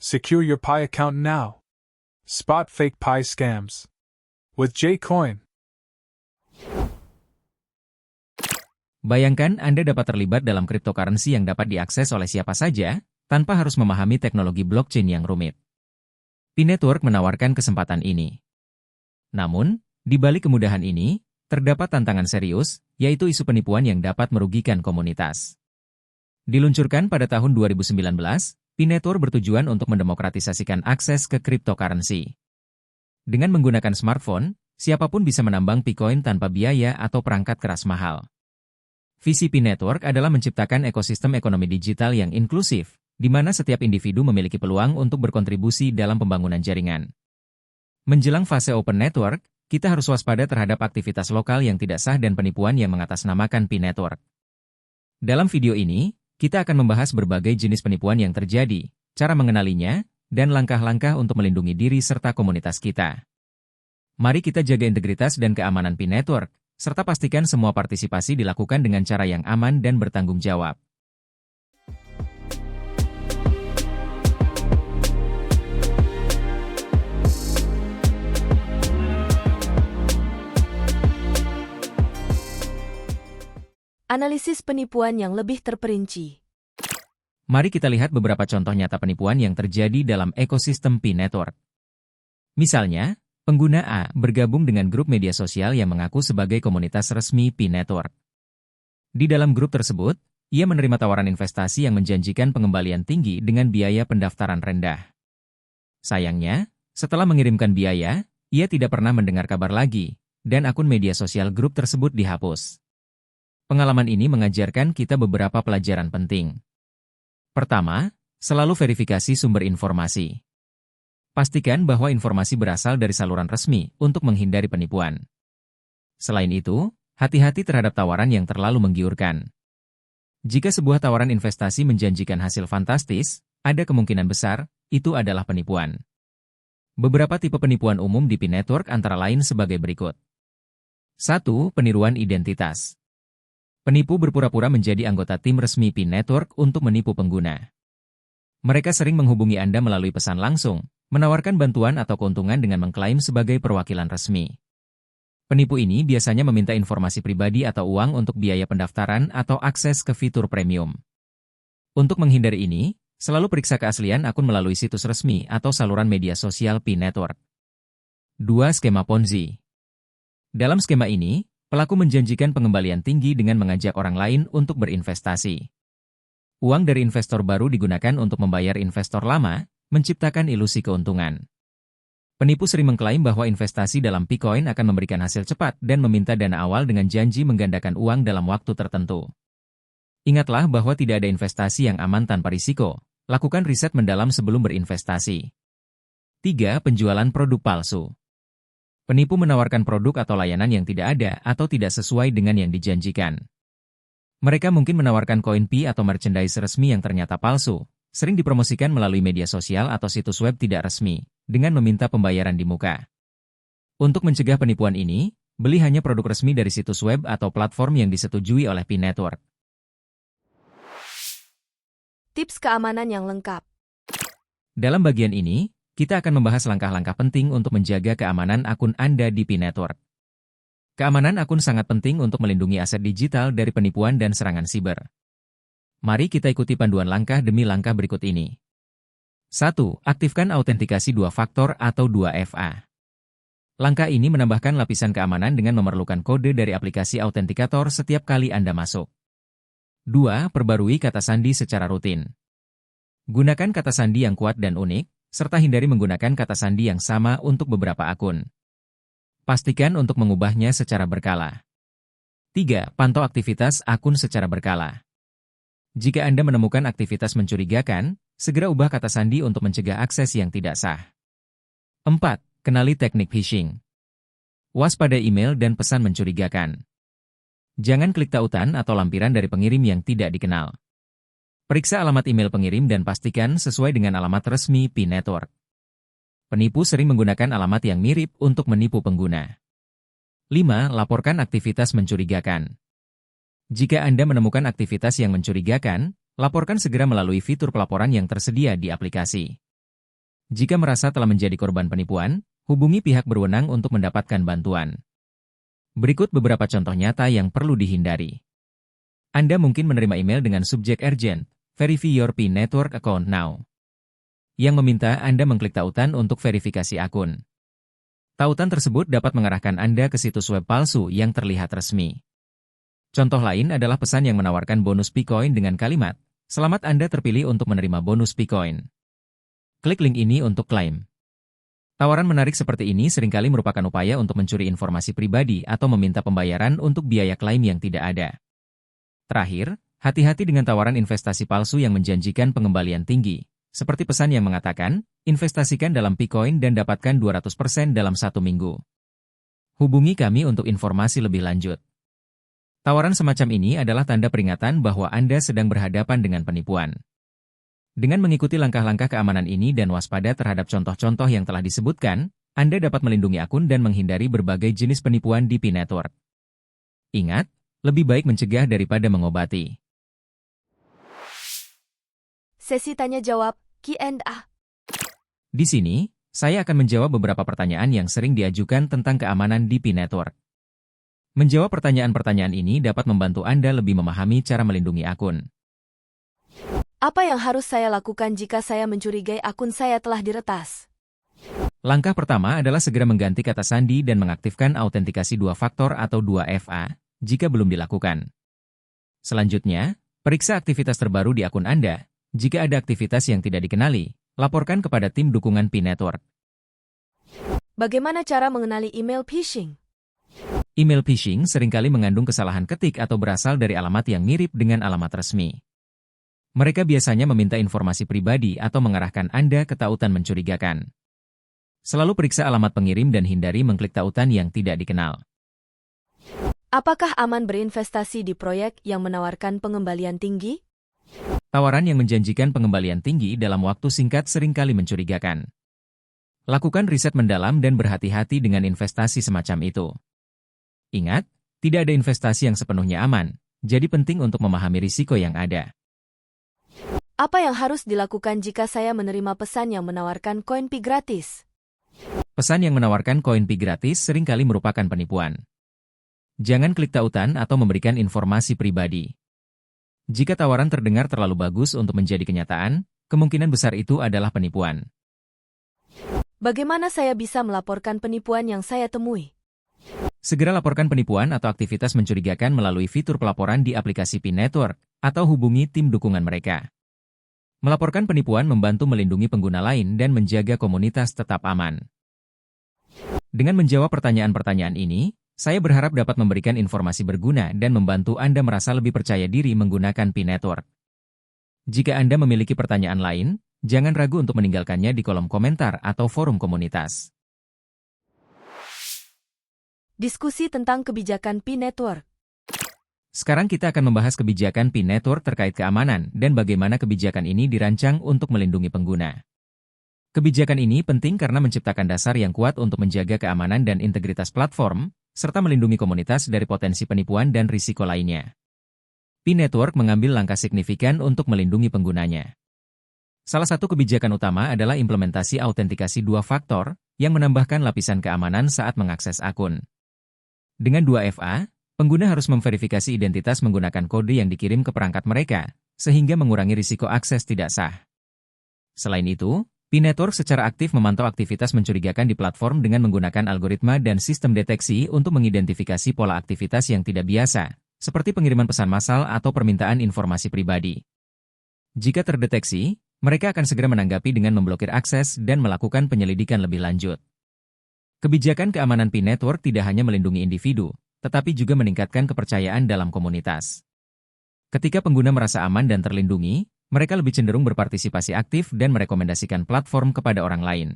Secure your Pi account now. Spot fake Pi scams. With Jcoin. Bayangkan Anda dapat terlibat dalam cryptocurrency yang dapat diakses oleh siapa saja, tanpa harus memahami teknologi blockchain yang rumit. P-Network menawarkan kesempatan ini. Namun, di balik kemudahan ini, terdapat tantangan serius, yaitu isu penipuan yang dapat merugikan komunitas. Diluncurkan pada tahun 2019, P-Network bertujuan untuk mendemokratisasikan akses ke cryptocurrency. Dengan menggunakan smartphone, siapapun bisa menambang Bitcoin tanpa biaya atau perangkat keras mahal. Visi P-Network adalah menciptakan ekosistem ekonomi digital yang inklusif, di mana setiap individu memiliki peluang untuk berkontribusi dalam pembangunan jaringan. Menjelang fase open network, kita harus waspada terhadap aktivitas lokal yang tidak sah dan penipuan yang mengatasnamakan P-Network. Dalam video ini, kita akan membahas berbagai jenis penipuan yang terjadi, cara mengenalinya, dan langkah-langkah untuk melindungi diri serta komunitas kita. Mari kita jaga integritas dan keamanan P-Network, serta pastikan semua partisipasi dilakukan dengan cara yang aman dan bertanggung jawab. Analisis penipuan yang lebih terperinci. Mari kita lihat beberapa contoh nyata penipuan yang terjadi dalam ekosistem P-Network. Misalnya, pengguna A bergabung dengan grup media sosial yang mengaku sebagai komunitas resmi P-Network. Di dalam grup tersebut, ia menerima tawaran investasi yang menjanjikan pengembalian tinggi dengan biaya pendaftaran rendah. Sayangnya, setelah mengirimkan biaya, ia tidak pernah mendengar kabar lagi, dan akun media sosial grup tersebut dihapus. Pengalaman ini mengajarkan kita beberapa pelajaran penting. Pertama, selalu verifikasi sumber informasi. Pastikan bahwa informasi berasal dari saluran resmi untuk menghindari penipuan. Selain itu, hati-hati terhadap tawaran yang terlalu menggiurkan. Jika sebuah tawaran investasi menjanjikan hasil fantastis, ada kemungkinan besar itu adalah penipuan. Beberapa tipe penipuan umum di P-Network antara lain sebagai berikut. 1. Peniruan identitas. Penipu berpura-pura menjadi anggota tim resmi P-Network untuk menipu pengguna. Mereka sering menghubungi Anda melalui pesan langsung, menawarkan bantuan atau keuntungan dengan mengklaim sebagai perwakilan resmi. Penipu ini biasanya meminta informasi pribadi atau uang untuk biaya pendaftaran atau akses ke fitur premium. Untuk menghindari ini, selalu periksa keaslian akun melalui situs resmi atau saluran media sosial P-Network. 2. Skema Ponzi. Dalam skema ini, pelaku menjanjikan pengembalian tinggi dengan mengajak orang lain untuk berinvestasi. Uang dari investor baru digunakan untuk membayar investor lama, menciptakan ilusi keuntungan. Penipu sering mengklaim bahwa investasi dalam Bitcoin akan memberikan hasil cepat dan meminta dana awal dengan janji menggandakan uang dalam waktu tertentu. Ingatlah bahwa tidak ada investasi yang aman tanpa risiko. Lakukan riset mendalam sebelum berinvestasi. 3. Penjualan produk palsu. Penipu menawarkan produk atau layanan yang tidak ada atau tidak sesuai dengan yang dijanjikan. Mereka mungkin menawarkan koin Pi atau merchandise resmi yang ternyata palsu, sering dipromosikan melalui media sosial atau situs web tidak resmi, dengan meminta pembayaran di muka. Untuk mencegah penipuan ini, beli hanya produk resmi dari situs web atau platform yang disetujui oleh P-Network. Tips keamanan yang lengkap. Dalam bagian ini, kita akan membahas langkah-langkah penting untuk menjaga keamanan akun Anda di P-Network. Keamanan akun sangat penting untuk melindungi aset digital dari penipuan dan serangan siber. Mari kita ikuti panduan langkah demi langkah berikut ini. 1. Aktifkan autentikasi 2 faktor atau 2FA. Langkah ini menambahkan lapisan keamanan dengan memerlukan kode dari aplikasi autentikator setiap kali Anda masuk. 2. Perbarui kata sandi secara rutin. Gunakan kata sandi yang kuat dan unik, serta hindari menggunakan kata sandi yang sama untuk beberapa akun. Pastikan untuk mengubahnya secara berkala. 3. Pantau aktivitas akun secara berkala. Jika Anda menemukan aktivitas mencurigakan, segera ubah kata sandi untuk mencegah akses yang tidak sah. 4. Kenali teknik phishing. Waspada email dan pesan mencurigakan. Jangan klik tautan atau lampiran dari pengirim yang tidak dikenal. Periksa alamat email pengirim dan pastikan sesuai dengan alamat resmi P-Network. Penipu sering menggunakan alamat yang mirip untuk menipu pengguna. 5. Laporkan aktivitas mencurigakan. Jika Anda menemukan aktivitas yang mencurigakan, laporkan segera melalui fitur pelaporan yang tersedia di aplikasi. Jika merasa telah menjadi korban penipuan, hubungi pihak berwenang untuk mendapatkan bantuan. Berikut beberapa contoh nyata yang perlu dihindari. Anda mungkin menerima email dengan subjek urgent, verify your PIN network account now, yang meminta Anda mengklik tautan untuk verifikasi akun. Tautan tersebut dapat mengarahkan Anda ke situs web palsu yang terlihat resmi. Contoh lain adalah pesan yang menawarkan bonus Picoin dengan kalimat, "Selamat Anda terpilih untuk menerima bonus Picoin. Klik link ini untuk klaim." Tawaran menarik seperti ini seringkali merupakan upaya untuk mencuri informasi pribadi atau meminta pembayaran untuk biaya klaim yang tidak ada. Terakhir, hati-hati dengan tawaran investasi palsu yang menjanjikan pengembalian tinggi, seperti pesan yang mengatakan, investasikan dalam Picoin dan dapatkan 200% dalam 1 minggu. Hubungi kami untuk informasi lebih lanjut. Tawaran semacam ini adalah tanda peringatan bahwa Anda sedang berhadapan dengan penipuan. Dengan mengikuti langkah-langkah keamanan ini dan waspada terhadap contoh-contoh yang telah disebutkan, Anda dapat melindungi akun dan menghindari berbagai jenis penipuan di PIN network. Ingat, lebih baik mencegah daripada mengobati. Sesi tanya-jawab, Q&A. Di sini, saya akan menjawab beberapa pertanyaan yang sering diajukan tentang keamanan di PIN network. Menjawab pertanyaan-pertanyaan ini dapat membantu Anda lebih memahami cara melindungi akun. Apa yang harus saya lakukan jika saya mencurigai akun saya telah diretas? Langkah pertama adalah segera mengganti kata sandi dan mengaktifkan autentikasi 2 faktor atau 2FA, jika belum dilakukan. Selanjutnya, periksa aktivitas terbaru di akun Anda. Jika ada aktivitas yang tidak dikenali, laporkan kepada tim dukungan PIN network. Bagaimana cara mengenali email phishing? Email phishing seringkali mengandung kesalahan ketik atau berasal dari alamat yang mirip dengan alamat resmi. Mereka biasanya meminta informasi pribadi atau mengarahkan Anda ke tautan mencurigakan. Selalu periksa alamat pengirim dan hindari mengklik tautan yang tidak dikenal. Apakah aman berinvestasi di proyek yang menawarkan pengembalian tinggi? Tawaran yang menjanjikan pengembalian tinggi dalam waktu singkat seringkali mencurigakan. Lakukan riset mendalam dan berhati-hati dengan investasi semacam itu. Ingat, tidak ada investasi yang sepenuhnya aman, jadi penting untuk memahami risiko yang ada. Apa yang harus dilakukan jika saya menerima pesan yang menawarkan koin Pi gratis? Pesan yang menawarkan koin Pi gratis seringkali merupakan penipuan. Jangan klik tautan atau memberikan informasi pribadi. Jika tawaran terdengar terlalu bagus untuk menjadi kenyataan, kemungkinan besar itu adalah penipuan. Bagaimana saya bisa melaporkan penipuan yang saya temui? Segera laporkan penipuan atau aktivitas mencurigakan melalui fitur pelaporan di aplikasi PIN network, atau hubungi tim dukungan mereka. Melaporkan penipuan membantu melindungi pengguna lain dan menjaga komunitas tetap aman. Dengan menjawab pertanyaan-pertanyaan ini, saya berharap dapat memberikan informasi berguna dan membantu Anda merasa lebih percaya diri menggunakan PIN network. Jika Anda memiliki pertanyaan lain, jangan ragu untuk meninggalkannya di kolom komentar atau forum komunitas. Diskusi tentang kebijakan PIN network. Sekarang kita akan membahas kebijakan PIN network terkait keamanan dan bagaimana kebijakan ini dirancang untuk melindungi pengguna. Kebijakan ini penting karena menciptakan dasar yang kuat untuk menjaga keamanan dan integritas platform, serta melindungi komunitas dari potensi penipuan dan risiko lainnya. PIN network mengambil langkah signifikan untuk melindungi penggunanya. Salah satu kebijakan utama adalah implementasi autentikasi 2 faktor, yang menambahkan lapisan keamanan saat mengakses akun. Dengan 2FA, pengguna harus memverifikasi identitas menggunakan kode yang dikirim ke perangkat mereka, sehingga mengurangi risiko akses tidak sah. Selain itu, PIN network secara aktif memantau aktivitas mencurigakan di platform dengan menggunakan algoritma dan sistem deteksi untuk mengidentifikasi pola aktivitas yang tidak biasa, seperti pengiriman pesan massal atau permintaan informasi pribadi. Jika terdeteksi, mereka akan segera menanggapi dengan memblokir akses dan melakukan penyelidikan lebih lanjut. Kebijakan keamanan PIN network tidak hanya melindungi individu, tetapi juga meningkatkan kepercayaan dalam komunitas. Ketika pengguna merasa aman dan terlindungi, mereka lebih cenderung berpartisipasi aktif dan merekomendasikan platform kepada orang lain.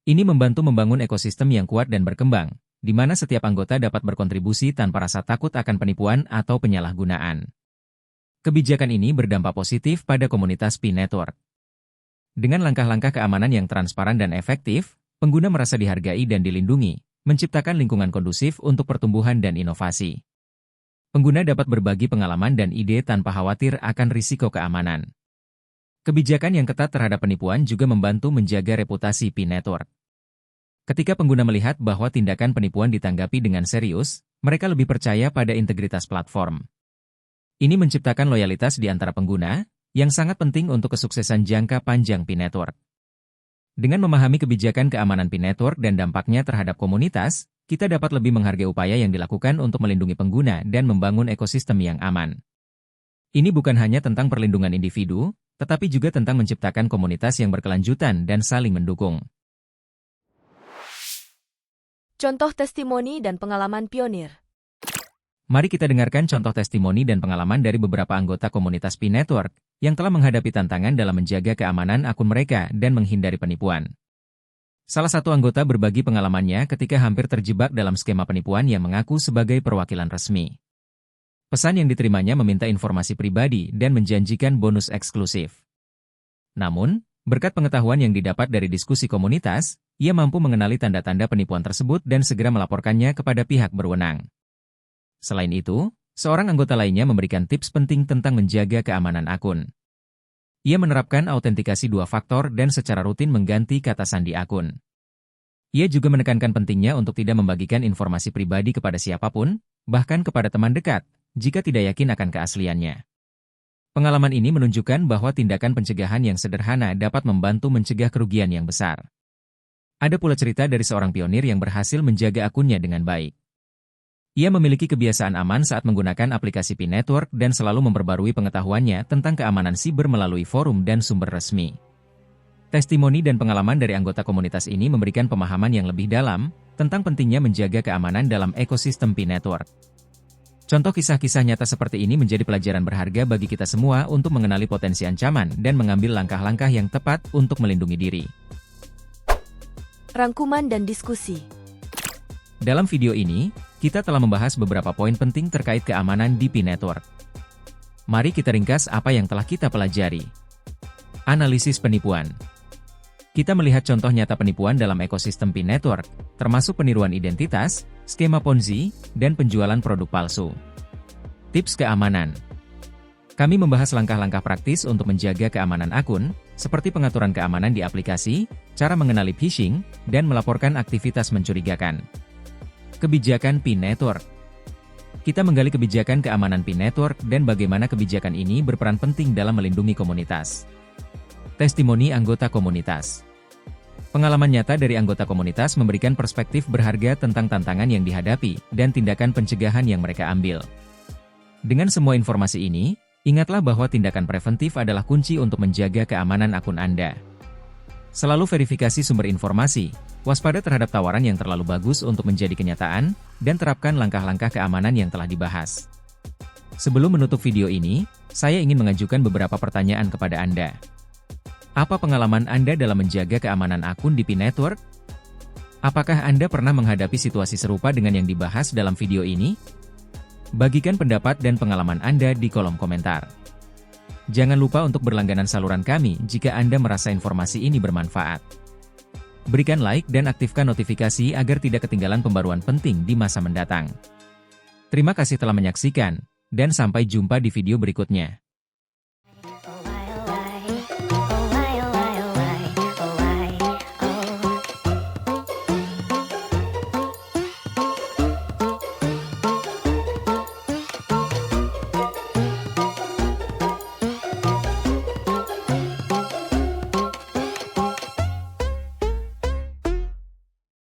Ini membantu membangun ekosistem yang kuat dan berkembang, di mana setiap anggota dapat berkontribusi tanpa rasa takut akan penipuan atau penyalahgunaan. Kebijakan ini berdampak positif pada komunitas PIN network. Dengan langkah-langkah keamanan yang transparan dan efektif, pengguna merasa dihargai dan dilindungi, menciptakan lingkungan kondusif untuk pertumbuhan dan inovasi. Pengguna dapat berbagi pengalaman dan ide tanpa khawatir akan risiko keamanan. Kebijakan yang ketat terhadap penipuan juga membantu menjaga reputasi P-Network. Ketika pengguna melihat bahwa tindakan penipuan ditanggapi dengan serius, mereka lebih percaya pada integritas platform. Ini menciptakan loyalitas di antara pengguna, yang sangat penting untuk kesuksesan jangka panjang P-Network. Dengan memahami kebijakan keamanan P-Network dan dampaknya terhadap komunitas, kita dapat lebih menghargai upaya yang dilakukan untuk melindungi pengguna dan membangun ekosistem yang aman. Ini bukan hanya tentang perlindungan individu, tetapi juga tentang menciptakan komunitas yang berkelanjutan dan saling mendukung. Contoh testimoni dan pengalaman pionir. Mari kita dengarkan contoh testimoni dan pengalaman dari beberapa anggota komunitas P-Network yang telah menghadapi tantangan dalam menjaga keamanan akun mereka dan menghindari penipuan. Salah satu anggota berbagi pengalamannya ketika hampir terjebak dalam skema penipuan yang mengaku sebagai perwakilan resmi. Pesan yang diterimanya meminta informasi pribadi dan menjanjikan bonus eksklusif. Namun, berkat pengetahuan yang didapat dari diskusi komunitas, ia mampu mengenali tanda-tanda penipuan tersebut dan segera melaporkannya kepada pihak berwenang. Selain itu, seorang anggota lainnya memberikan tips penting tentang menjaga keamanan akun. Ia menerapkan autentikasi 2 faktor dan secara rutin mengganti kata sandi akun. Ia juga menekankan pentingnya untuk tidak membagikan informasi pribadi kepada siapapun, bahkan kepada teman dekat, jika tidak yakin akan keasliannya. Pengalaman ini menunjukkan bahwa tindakan pencegahan yang sederhana dapat membantu mencegah kerugian yang besar. Ada pula cerita dari seorang pionir yang berhasil menjaga akunnya dengan baik. Ia memiliki kebiasaan aman saat menggunakan aplikasi P-Network dan selalu memperbarui pengetahuannya tentang keamanan siber melalui forum dan sumber resmi. Testimoni dan pengalaman dari anggota komunitas ini memberikan pemahaman yang lebih dalam tentang pentingnya menjaga keamanan dalam ekosistem P-Network. Contoh kisah-kisah nyata seperti ini menjadi pelajaran berharga bagi kita semua untuk mengenali potensi ancaman dan mengambil langkah-langkah yang tepat untuk melindungi diri. Rangkuman dan diskusi. Dalam video ini, kita telah membahas beberapa poin penting terkait keamanan di P-Network. Mari kita ringkas apa yang telah kita pelajari. Analisis penipuan. Kita melihat contoh nyata penipuan dalam ekosistem P-Network, termasuk peniruan identitas, skema Ponzi, dan penjualan produk palsu. Tips keamanan. Kami membahas langkah-langkah praktis untuk menjaga keamanan akun, seperti pengaturan keamanan di aplikasi, cara mengenali phishing, dan melaporkan aktivitas mencurigakan. Kebijakan P-Network. Kita menggali kebijakan keamanan P-Network dan bagaimana kebijakan ini berperan penting dalam melindungi komunitas. Testimoni anggota komunitas. Pengalaman nyata dari anggota komunitas memberikan perspektif berharga tentang tantangan yang dihadapi dan tindakan pencegahan yang mereka ambil. Dengan semua informasi ini, ingatlah bahwa tindakan preventif adalah kunci untuk menjaga keamanan akun Anda. Selalu verifikasi sumber informasi, waspada terhadap tawaran yang terlalu bagus untuk menjadi kenyataan, dan terapkan langkah-langkah keamanan yang telah dibahas. Sebelum menutup video ini, saya ingin mengajukan beberapa pertanyaan kepada Anda. Apa pengalaman Anda dalam menjaga keamanan akun di P-Network? Apakah Anda pernah menghadapi situasi serupa dengan yang dibahas dalam video ini? Bagikan pendapat dan pengalaman Anda di kolom komentar. Jangan lupa untuk berlangganan saluran kami jika Anda merasa informasi ini bermanfaat. Berikan like dan aktifkan notifikasi agar tidak ketinggalan pembaruan penting di masa mendatang. Terima kasih telah menyaksikan, dan sampai jumpa di video berikutnya.